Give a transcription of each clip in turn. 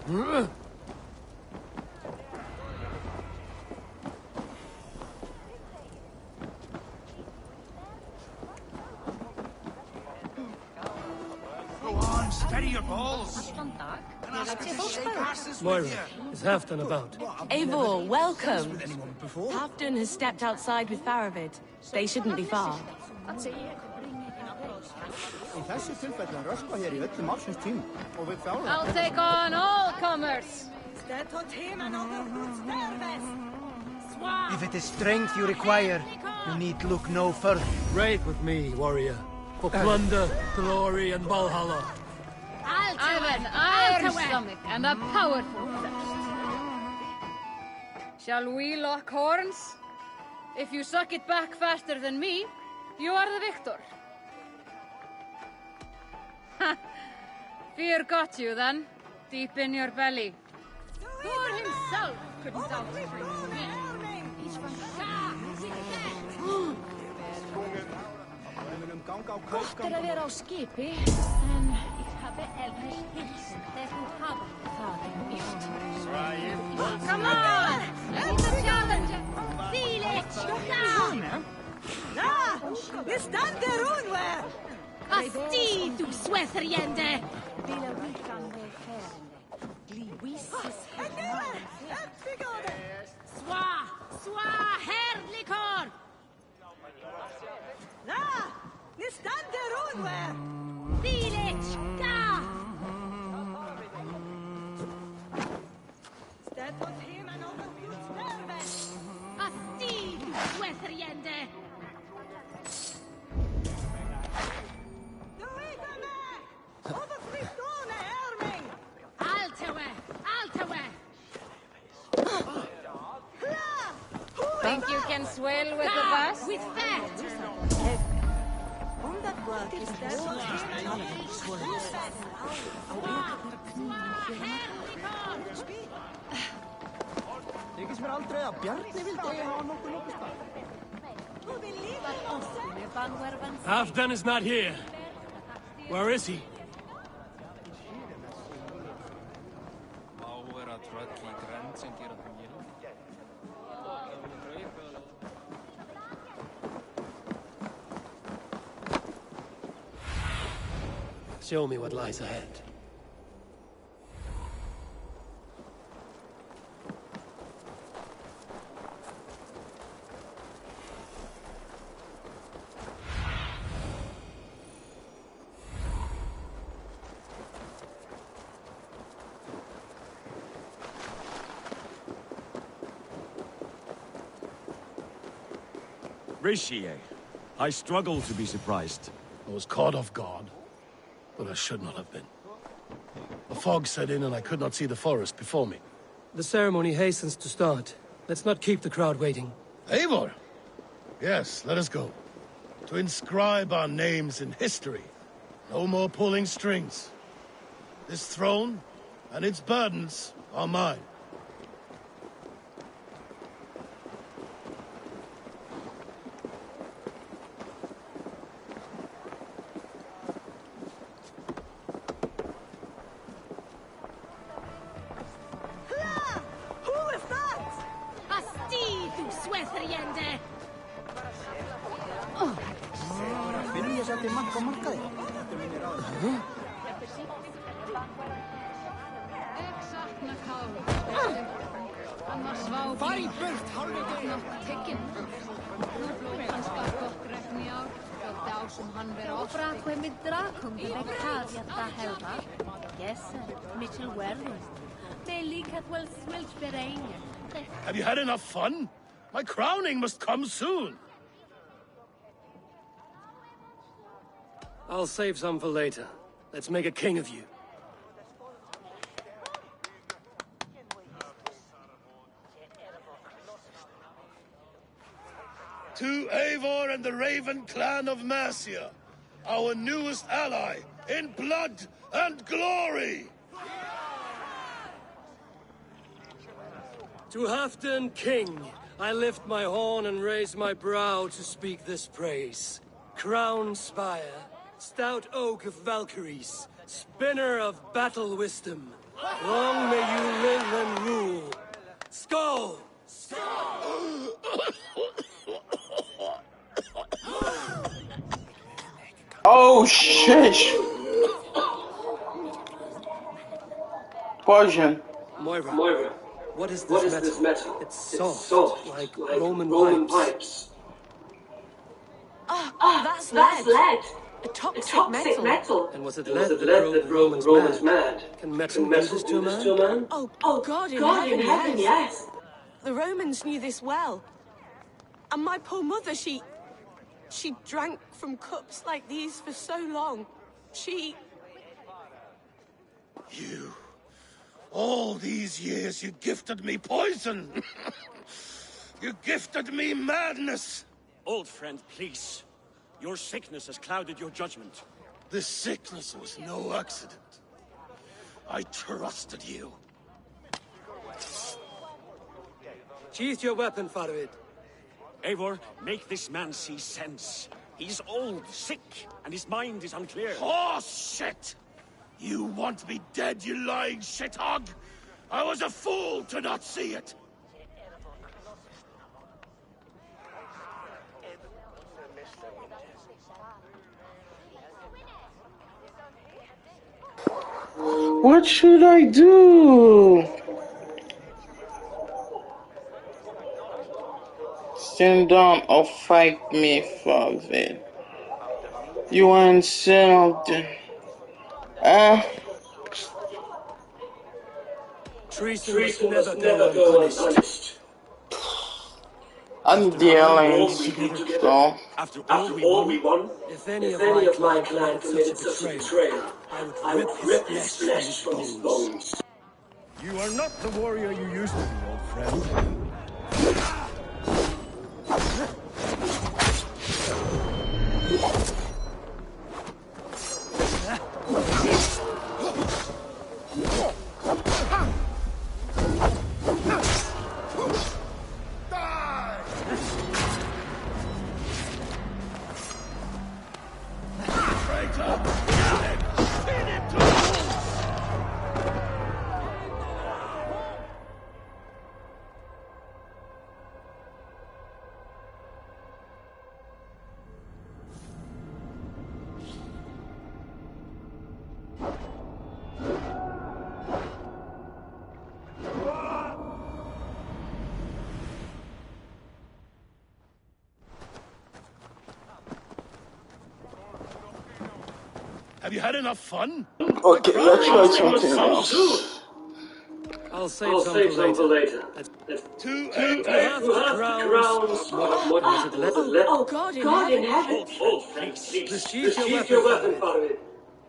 Go on, steady your balls. Moira, is Halfdan about? Eivor, welcome. Halfdan has stepped outside with Faravid. They shouldn't be far. I'll take on all comers. If it is strength you require, you need look no further. Raid with me, warrior. For plunder, glory, and Valhalla. I've an iron stomach and a powerful thirst. Shall we lock horns? If you suck it back faster than me, you are the victor. Ha! Fear got you then, deep in your belly. Thor himself couldn't outstrip me. He's from Gott að vera á skipi, en ég hafi elvis hilsen þegar þú hafði það mjög. Come on! It's a challenge! Feel it! Ah! Vi stannar runwe! Asti, du sweatheriende! Bila wikan ved färende, gliwisses Swa! Swa! Herlikor! Ah! Vi stannar runwe! Feel it! Ga! Asti, du sweatheriende! Think you can swell with the bus? With fat! Þykist mér aldrei að Bjarni vildi hafa nokkuð stað. Halfdan is not here. Where is he? Show me what lies ahead. Rishi, I struggle to be surprised. I was caught off guard, but I should not have been. A fog set in and I could not see the forest before me. The ceremony hastens to start. Let's not keep the crowd waiting. Eivor! Yes, let us go. To inscribe our names in history. No more pulling strings. This throne and its burdens are mine. Have you had enough fun? My crowning must come soon. I'll save some for later. Let's make a king of you. To Eivor and the Raven clan of Mercia, our newest ally in blood and glory! To Halfdan, king, I lift my horn and raise my brow to speak this praise. Crown spire, stout oak of Valkyries, spinner of battle wisdom, Long may you live and rule. Skull! Oh shit! Poison. Moira, Moira, what is what this is metal? this metal? It's soft, like like Roman pipes. That's That's lead. lead. A A toxic, toxic metal. And was it Was lead it that lead drove that the drove Romans Romans mad? mad? Can metal Can do metal this to a man? to a man? Oh, Oh, God in God heaven, in heaven, yes. yes. The Romans knew this well. And my poor mother, she drank from cups like these for so long. You. All these years you gifted me poison. You gifted me madness. Old friend, please. Your sickness has clouded your judgment. This sickness was no accident. I trusted you. Sheath your weapon, Farid. Eivor, make this man see sense. He's old, sick, and his mind is unclear. Oh, shit! You want me dead, you lying shithog? I was a fool to not see it. What should I do? Stand down or fight me, Father. You want something? Treason must never go unpunished. I'm dealing. So, After all we won, If any of Any my of my clan clan committed committed such a such a betrayal, betrayal, I would rip his flesh from his bones. you are not the warrior you used to be, old friend. Have you had enough fun? okay, let's try something else. I'll save some for later. To Who hath crowns? What Was it lead? Oh, God in heaven. Old friend, please. This sheath your weapon, Farid.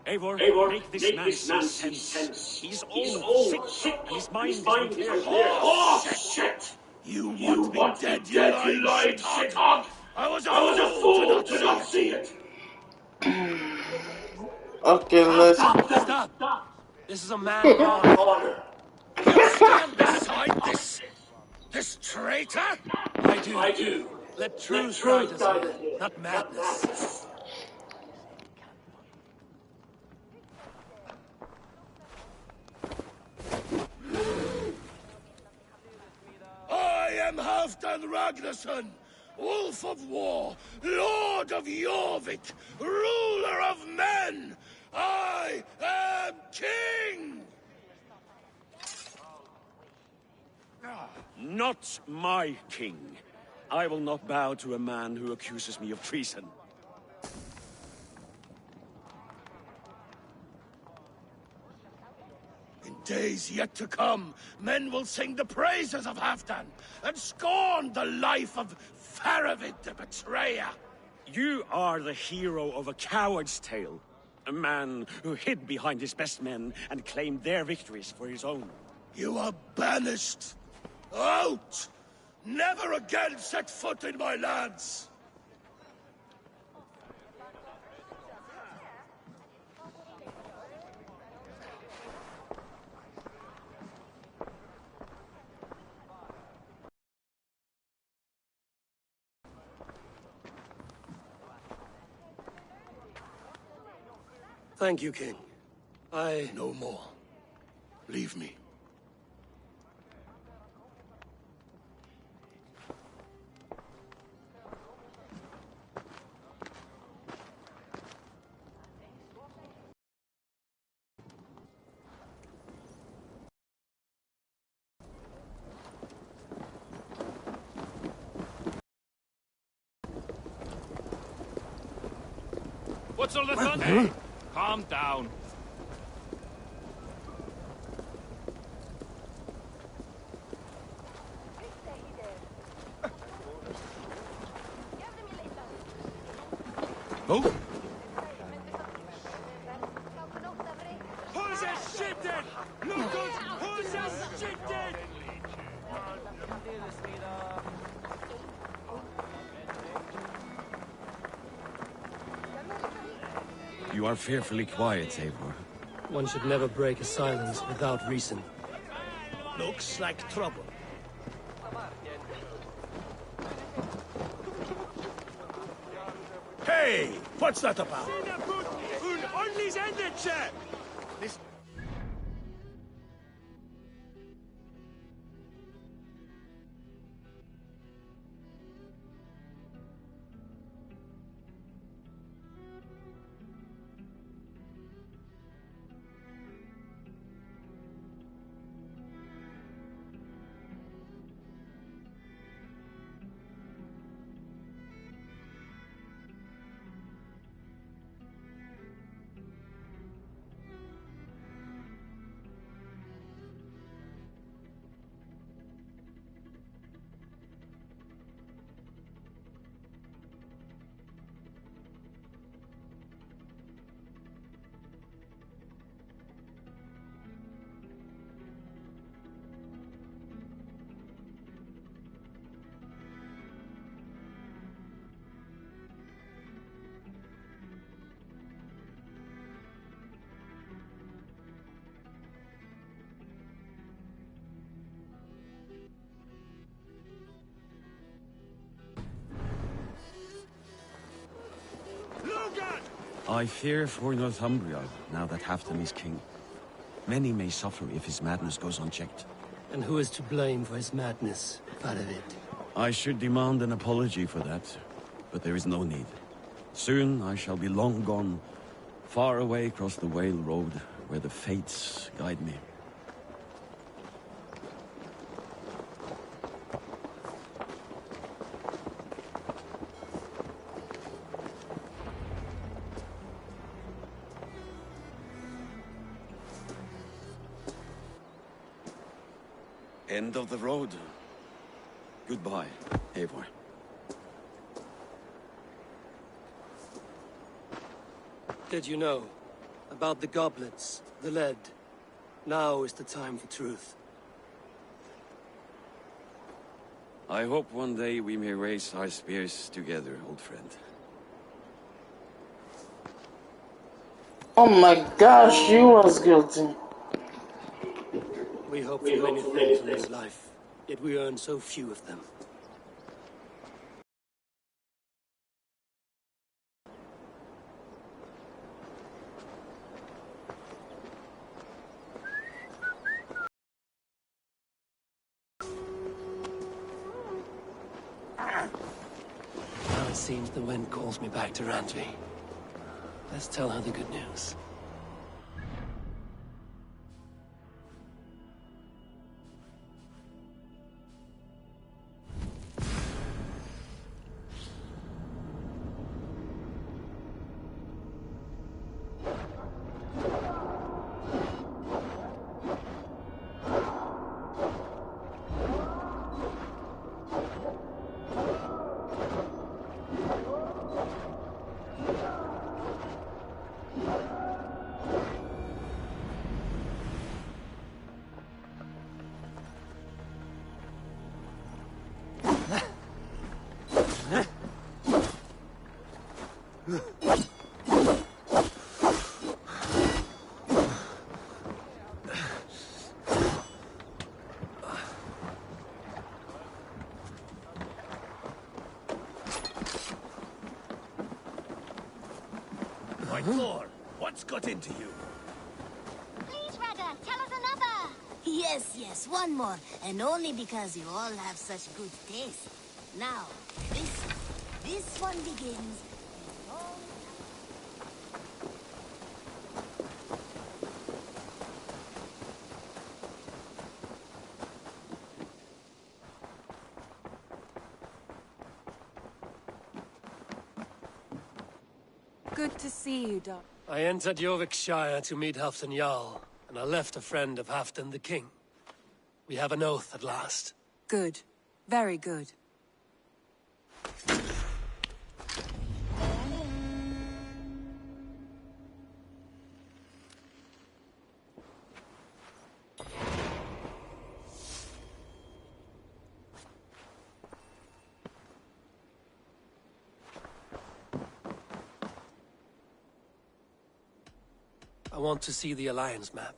Eivor, make this man see sense. He's old, sick, and his mind is unclear. Oh, shit! You want me dead, you lying shithog? I was a fool to not see it. Okay, let's. Stop! This is a man of honor. You stand beside this traitor? I do. Let truth guide us here, not madness. I am Halfdan Ragnarsson, Wolf of War, Lord of Jorvik, ruler of men. I am king! Not my king. I will not bow to a man who accuses me of treason. In days yet to come, men will sing the praises of Halfdan and scorn the life of Faravid the betrayer. You are the hero of a coward's tale. A man who hid behind his best men and claimed their victories for his own. You are banished. Out! Never again set foot in my lands! Thank you, King. No more. Leave me. What's all the thunder? Calm down. Oh! Who's a shifted? Look good! Who's a shifted? You are fearfully quiet, Eivor. One should never break a silence without reason. Looks like trouble. Hey! What's that about? This... I fear for Northumbria, now that Halfdan is king. Many may suffer if his madness goes unchecked. And who is to blame for his madness, Faravid? I should demand an apology for that, but there is no need. Soon I shall be long gone, far away across the Whale Road, where the fates guide me. End of the road. Goodbye, Eivor. Did you know about the goblets, the lead? Now is the time for truth. I hope one day we may raise our spears together, old friend. Oh my gosh, he was guilty. We hope for many things in this life, yet we earn so few of them. Now it seems the wind calls me back to Randvi. Let's tell her the good news. White Lord, what's got into you? Please, Ragga, tell us another. Yes, yes, one more. And only because you all have such good taste. Now, this one begins. Good to see you, Doc. I entered Jorvikshire to meet Halfdan Jarl, and I left a friend of Halfdan the King. We have an oath at last. Good. Very good. I want to see the Alliance map.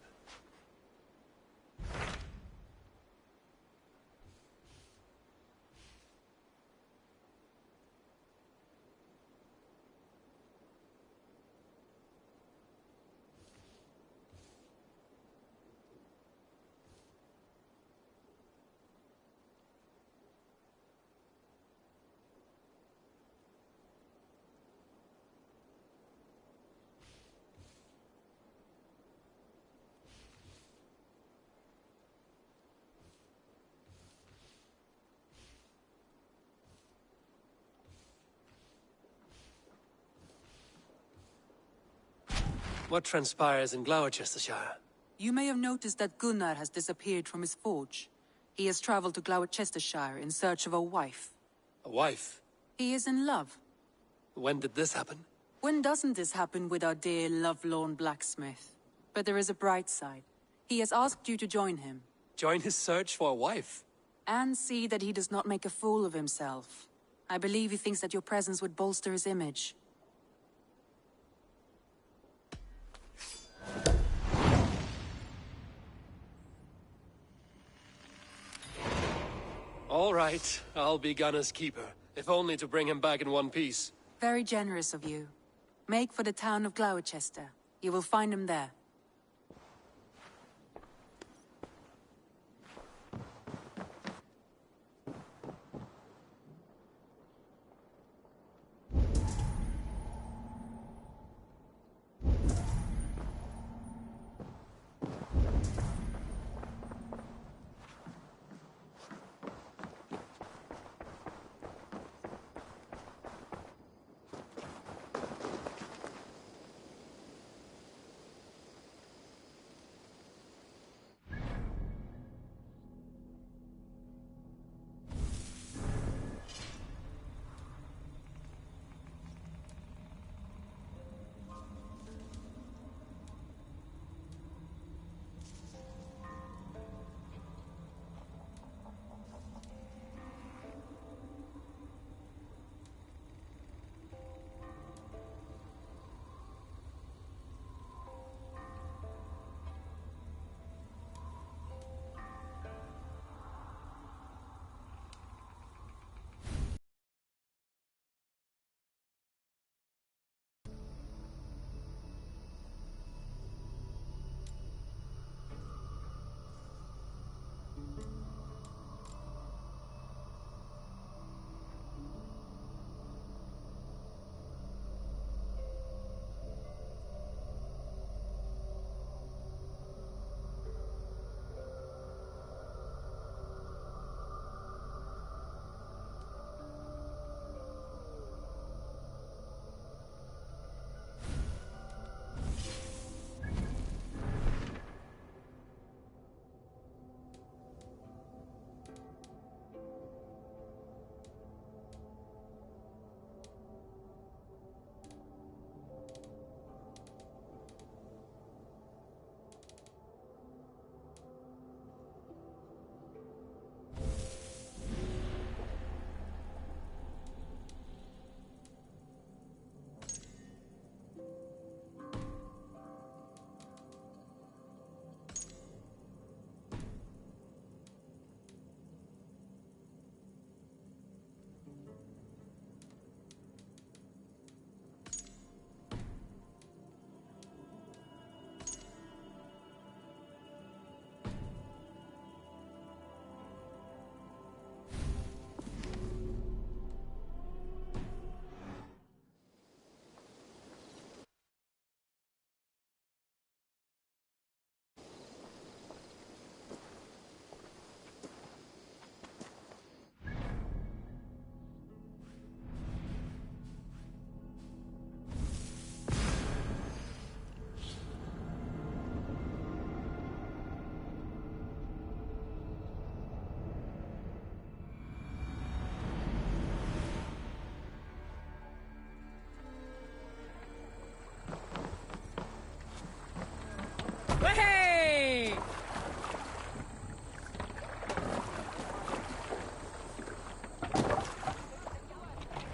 What transpires in Gloucestershire? You may have noticed that Gunnar has disappeared from his forge. He has traveled to Gloucestershire in search of a wife. A wife? He is in love. When did this happen? When doesn't this happen with our dear lovelorn blacksmith? But there is a bright side. He has asked you to join him. Join his search for a wife? And see that he does not make a fool of himself. I believe he thinks that your presence would bolster his image. All right, I'll be Gunner's keeper, if only to bring him back in one piece. Very generous of you. Make for the town of Gloucester. You will find him there.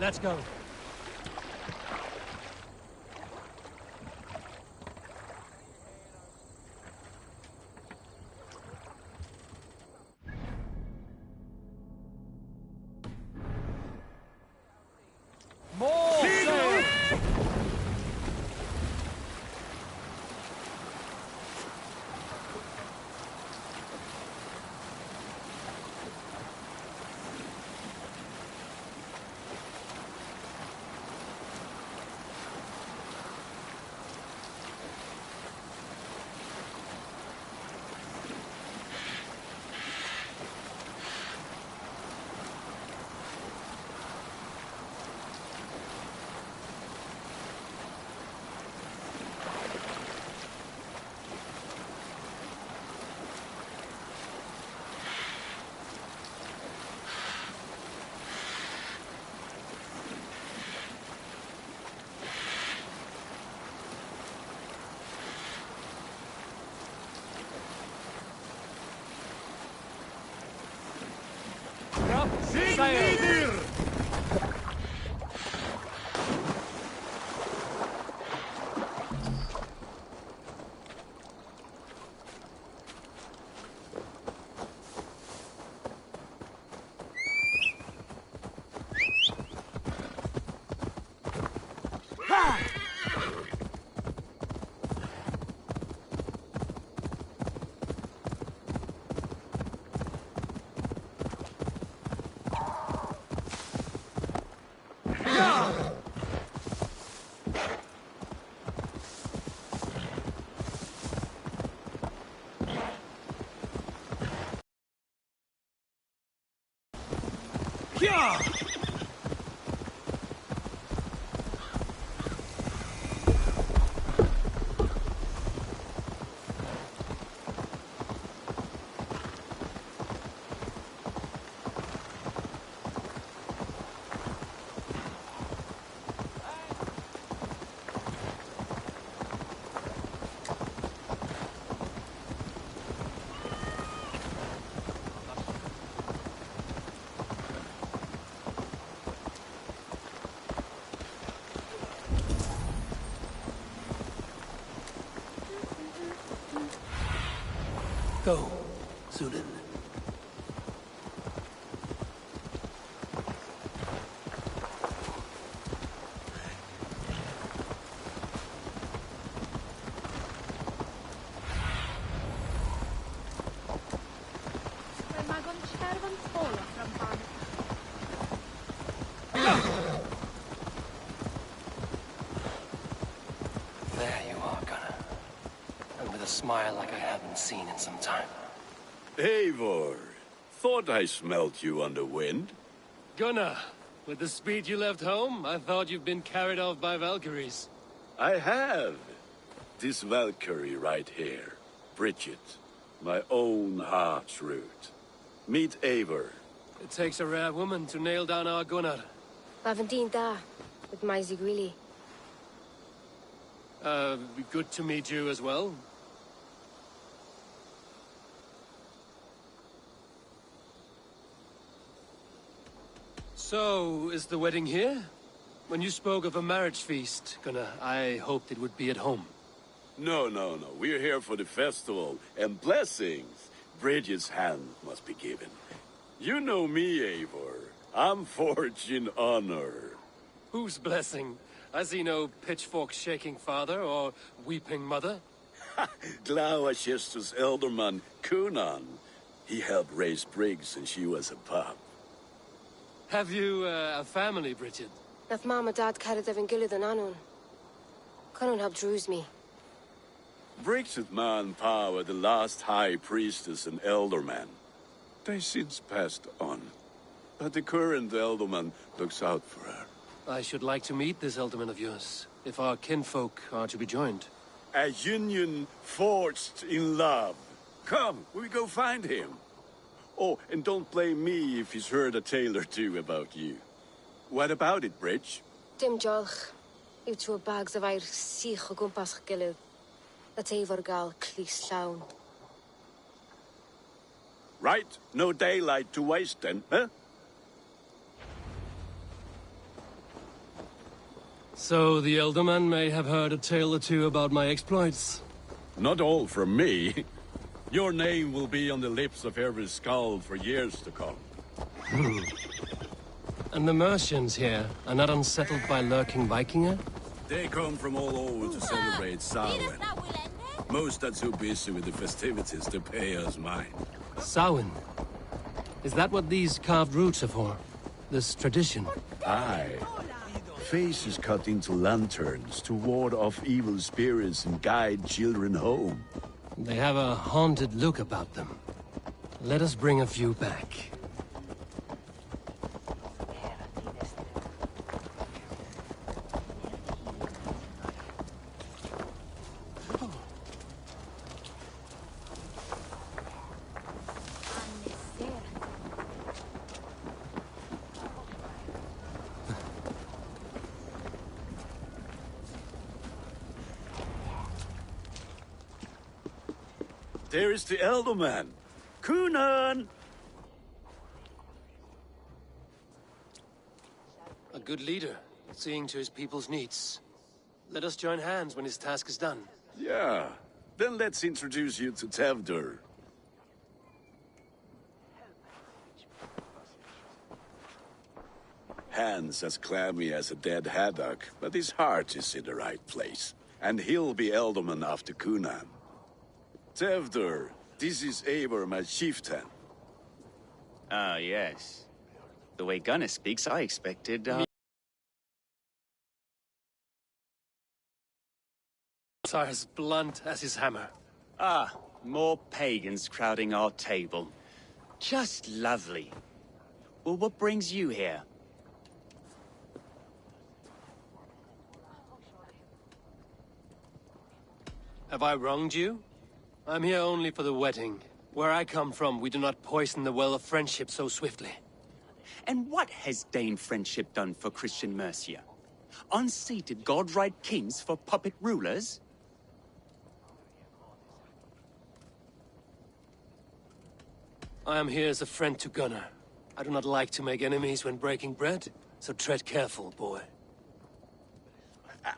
Let's go. More sail! Sail! Yeah! Go, Zulin. There you are, Gunnar. And with a smile like I haven't seen in some time. Eivor, thought I smelt you on the wind. Gunnar, with the speed you left home, I thought you'd been carried off by Valkyries. I have. This Valkyrie right here, Bridget, my own heart's root. Meet Eivor. It takes a rare woman to nail down our Gunnar. Bavendine da, with Maisy Greeley. Good to meet you as well. So, is the wedding here? When you spoke of a marriage feast, Gunnar, I hoped it would be at home. No. We're here for the festival, and blessings. Bridget's hand must be given. You know me, Eivor. I'm forged in honor. Whose blessing? I see no pitchfork-shaking father or weeping mother. Glauacestus Elderman Kunan. He helped raise Briggs since she was a pup. Have you a family, Bridget? Nath Mama Dad carried Evan Gillid and Anun. Conan helped druise me. Briggs and Man Pa were the last High Priestess and Elderman. They since passed on. But the current Elderman looks out for her. I should like to meet this Elderman of yours, if our kinfolk are to be joined. A union forged in love. Come, we go find him. Oh, and don't blame me if he's heard a tale or two about you. What about it, Bridge? Dim jolch. Yw trwy bags of air sych o gwmpas gilydd. That Eivor gal clis llawn. Right, no daylight to waste then, huh? So the Elderman may have heard a tale or two about my exploits. Not all from me. Your name will be on the lips of every Skald for years to come. And the Mercians here are not unsettled by lurking Vikinger? They come from all over to celebrate Samhain. Most are too busy with the festivities to pay us mind. Samhain? Is that what these carved roots are for? This tradition? Aye. Faces cut into lanterns to ward off evil spirits and guide children home. They have a haunted look about them. Let us bring a few back. There is the Elderman. Cunan! A good leader, seeing to his people's needs. Let us join hands when his task is done. Yeah. Then let's introduce you to Tevdur. Hands as clammy as a dead haddock, but his heart is in the right place. And he'll be Elderman after Cunan. Tevdur, this is Eivor, my chieftain. Ah, yes. The way Gunnar speaks, I expected, Are as blunt as his hammer. Ah, more pagans crowding our table. Just lovely. Well, what brings you here? Have I wronged you? I'm here only for the wedding. Where I come from, we do not poison the well of friendship so swiftly. And what has Dane friendship done for Christian Mercia? Unseated godright kings for puppet rulers? I am here as a friend to Gunnar. I do not like to make enemies when breaking bread, so tread careful, boy.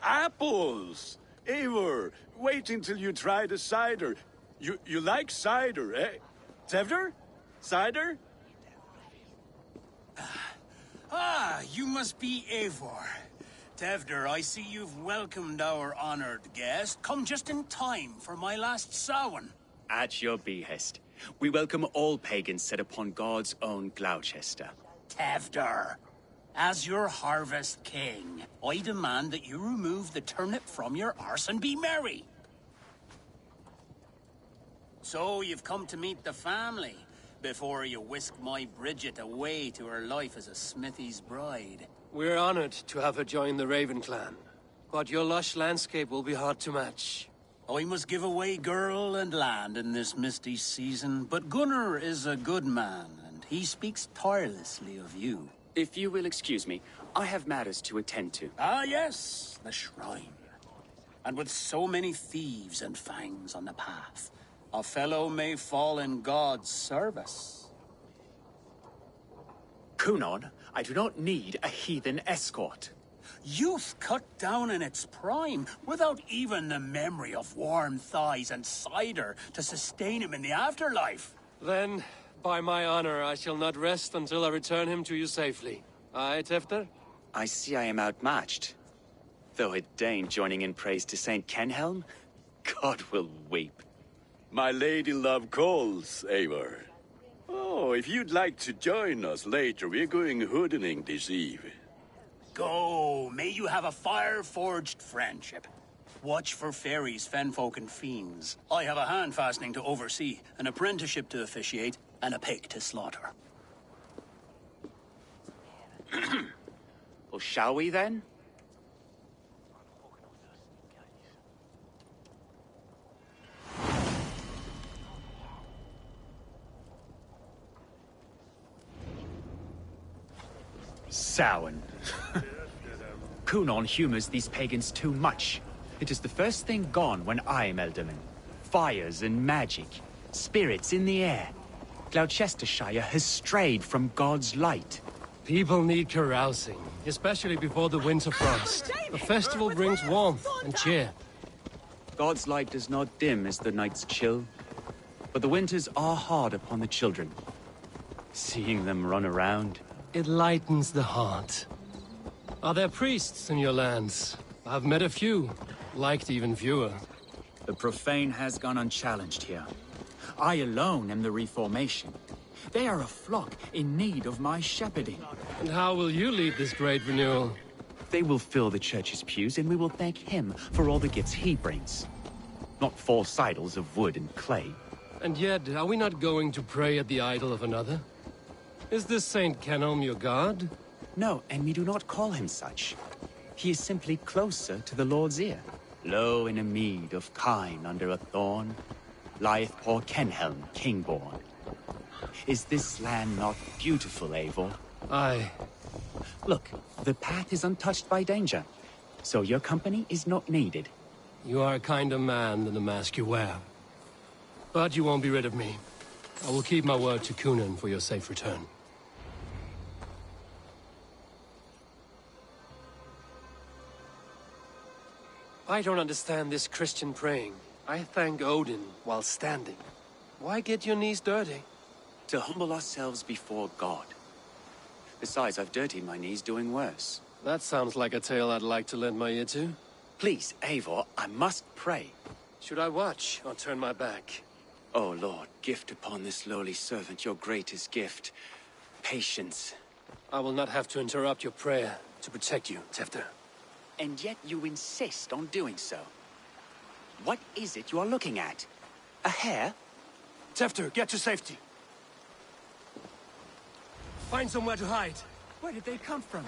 Apples! Eivor, wait until you try the cider. You like cider, eh? Tevdur? Cider? Ah, you must be Eivor. Tevdur, I see you've welcomed our honored guest. Come just in time for my last Samhain. At your behest. We welcome all pagans set upon God's own Gloucester. Tevdur, as your harvest king, I demand that you remove the turnip from your arse and be merry. So you've come to meet the family, before you whisk my Bridget away to her life as a smithy's bride. We're honored to have her join the Raven clan, but your lush landscape will be hard to match. I must give away girl and land in this misty season, but Gunnar is a good man, and he speaks tirelessly of you. If you will excuse me, I have matters to attend to. Ah, yes, the shrine. And with so many thieves and fangs on the path, a fellow may fall in God's service. Cunan, I do not need a heathen escort. Youth cut down in its prime, without even the memory of warm thighs and cider to sustain him in the afterlife. Then, by my honor, I shall not rest until I return him to you safely. Aye, Tevdur? I see I am outmatched. Though a Dane joining in praise to Saint Kenhelm, God will weep. My lady love calls, Eivor. Oh, if you'd like to join us later, we're going hoodening this eve. Go, may you have a fire-forged friendship. Watch for fairies, fenfolk, and fiends. I have a hand fastening to oversee, an apprenticeship to officiate, and a pig to slaughter. Well, shall we then? Samhain. Cunan humors these pagans too much. It is the first thing gone when I am Elderman. Fires and magic. Spirits in the air. Gloucestershire has strayed from God's light. People need carousing. especially before the winter frost. A festival brings warmth and cheer. God's light does not dim as the nights chill, but the winters are hard upon the children. Seeing them run around... It lightens the heart. Are there priests in your lands? I've met a few, liked even fewer. The profane has gone unchallenged here. I alone am the Reformation. They are a flock in need of my shepherding. And how will you lead this great renewal? They will fill the church's pews, and we will thank him for all the gifts he brings. Not false idols of wood and clay. And yet, are we not going to pray at the idol of another? Is this Saint Kenelm your god? No, and we do not call him such. He is simply closer to the Lord's ear. Low in a mead of kine under a thorn, lieth poor Kenhelm, king-born. Is this land not beautiful, Eivor? Aye. Look, the path is untouched by danger, so your company is not needed. You are a kinder man than the mask you wear. But you won't be rid of me. I will keep my word to Kunan for your safe return. I don't understand this Christian praying. I thank Odin while standing. Why get your knees dirty? To humble ourselves before God. Besides, I've dirtied my knees doing worse. That sounds like a tale I'd like to lend my ear to. Please, Eivor, I must pray. Should I watch or turn my back? Oh Lord, gift upon this lowly servant your greatest gift. Patience. I will not have to interrupt your prayer to protect you, Tefter. And yet you insist on doing so. What is it you are looking at? A hare? Tefter, get to safety. Find somewhere to hide. Where did they come from?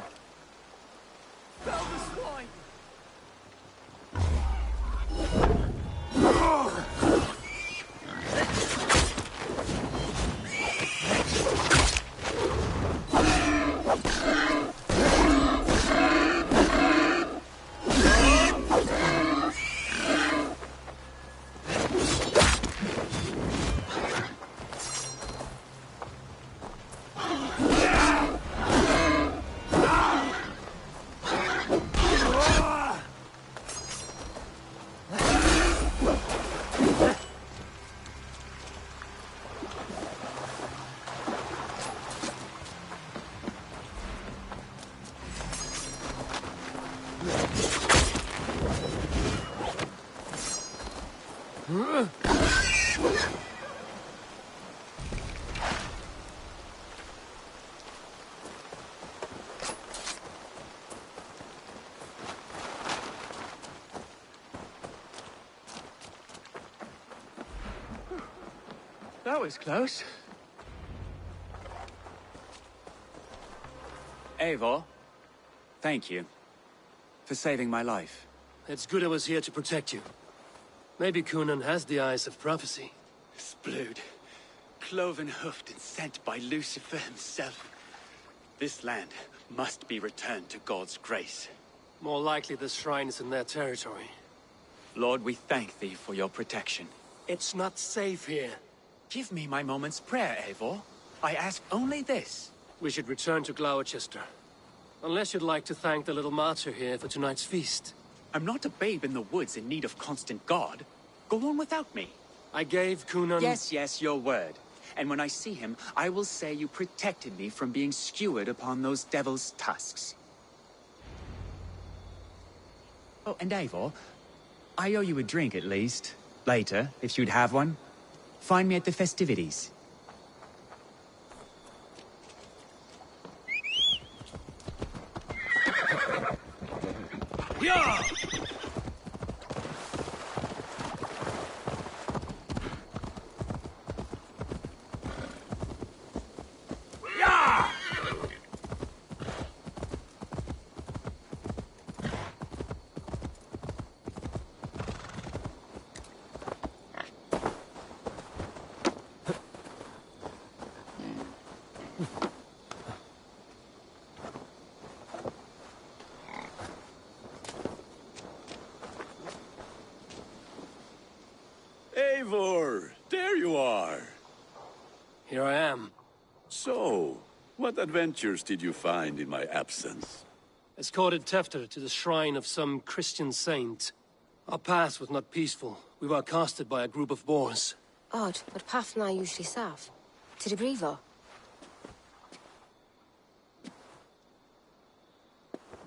Found the swine! That was close. Eivor, thank you for saving my life. It's good I was here to protect you. Maybe Kunan has the eyes of prophecy. Splood, cloven-hoofed and sent by Lucifer himself. This land must be returned to God's grace. More likely the shrine is in their territory. Lord, we thank thee for your protection. It's not safe here. Give me my moment's prayer, Eivor. I ask only this. We should return to Gloucester. Unless you'd like to thank the little martyr here for tonight's feast. I'm not a babe in the woods in need of constant guard. Go on without me. I gave Kunan... Yes, your word. And when I see him, I will say you protected me from being skewered upon those devil's tusks. Oh, and Eivor, I owe you a drink at least. Later, if you'd have one. Find me at the festivities. Yeah! Eivor, there you are. Here I am. So, what adventures did you find in my absence? Escorted Tefter to the shrine of some Christian saint. Our path was not peaceful. We were accosted by a group of boars. Odd, but path na usually safe. To the Grievo.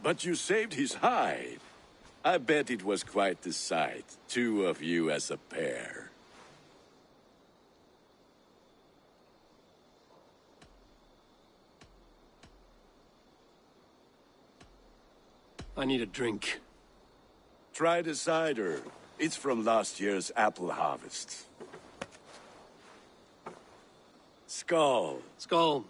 But you saved his hide. I bet it was quite the sight. Two of you as a pair. I need a drink. Try the cider. It's from last year's apple harvest. Skull. Skull.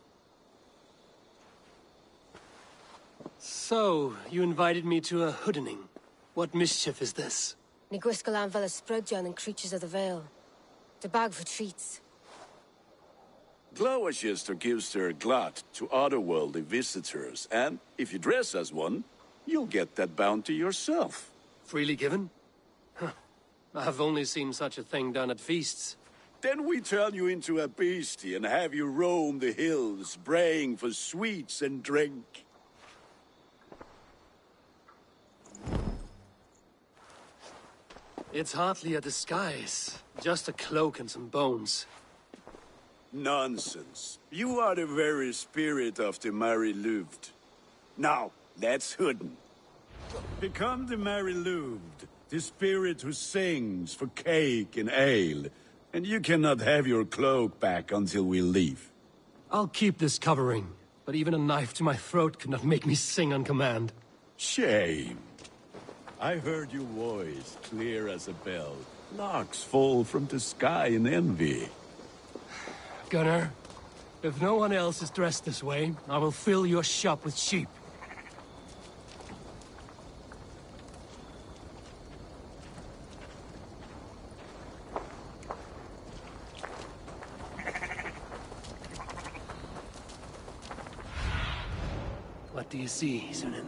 So, you invited me to a hoodening. What mischief is this? Ni gwisgalan fel y Sprudjan and creatures of the Vale. The bag for treats. Gloucester gives their glut to otherworldly visitors, and if you dress as one, you'll get that bounty yourself. Freely given? Huh. I've only seen such a thing done at feasts. Then we turn you into a beastie and have you roam the hills, braying for sweets and drink. It's hardly a disguise. Just a cloak and some bones. Nonsense. You are the very spirit of the Mary Louved. Now, let's hooden. Become the Mary Louved, the spirit who sings for cake and ale. And you cannot have your cloak back until we leave. I'll keep this covering, but even a knife to my throat could not make me sing on command. Shame. I heard your voice clear as a bell. Larks fall from the sky in envy. Gunnar, if no one else is dressed this way, I will fill your shop with sheep. What do you see, Sunan?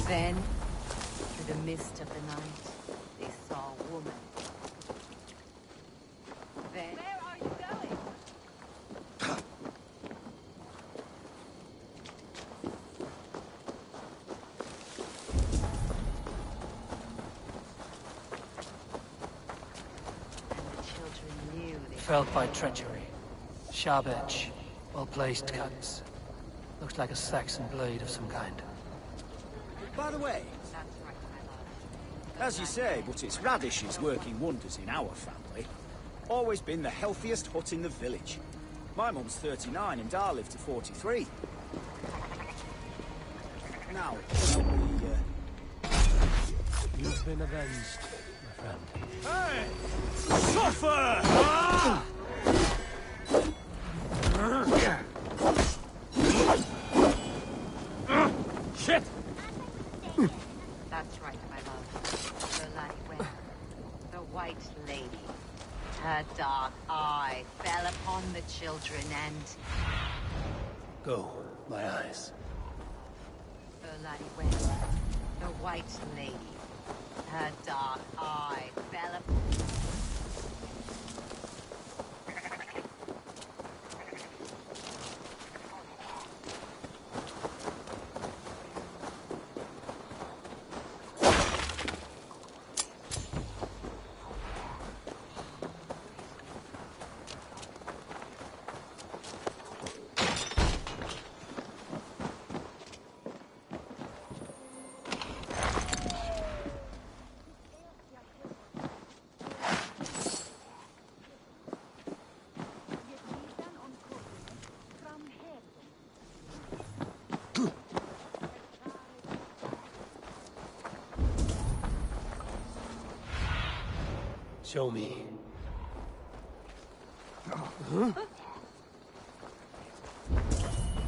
Then, through the mist of the night, they saw a woman. Then... Where are you going? And the children knew they... Felled by treachery. Sharp edge. Well-placed cuts. Looks like a Saxon blade of some kind. By the way, as you say, but it's radishes working wonders in our family. Always been the healthiest hut in the village. My mum's 39 and I live to 43. Now, You've been avenged, my friend. Hey! Suffer! Ah! Shit! That's right, my love. The Lady Wen, the White Lady. Her dark eye fell upon the children and... Go, my eyes. The Lady Wen, the White Lady. Her dark eye fell upon... Show me. Huh?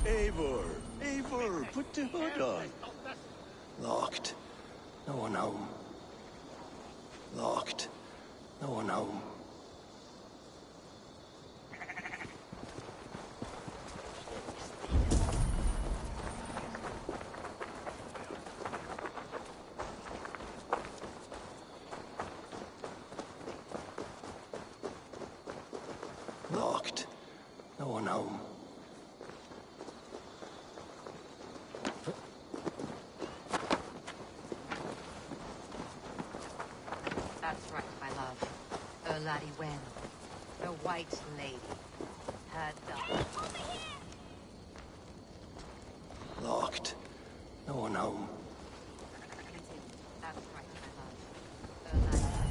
Eivor, put the hood on. Locked. No one home. Locked. No one home. Locked. No one home. That's right, my love. Erladi Wen, the White Lady. Her dog. Locked. No one home. That's right, my love. Erladi.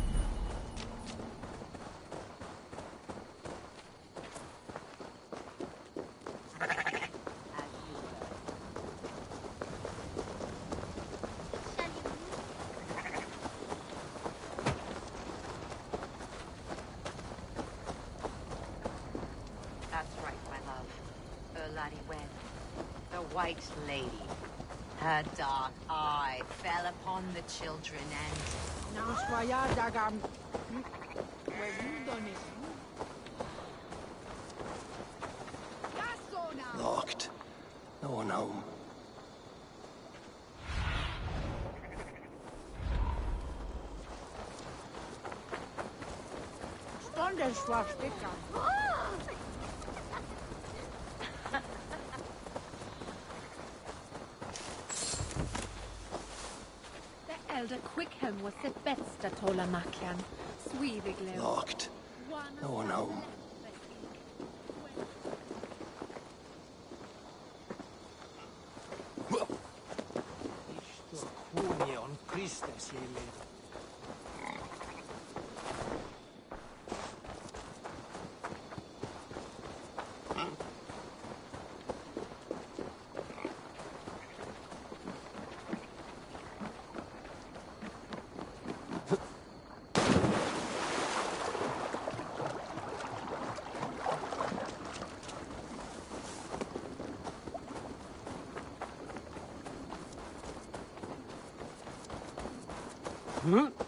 That's right, my love. Erladi Wen, the White Lady. Her dark eye fell upon the children and... Locked. No one home. The elder Quickhelm was the best at Olamakian. Sweetiglev. Locked. No one home. on Christus, Huh?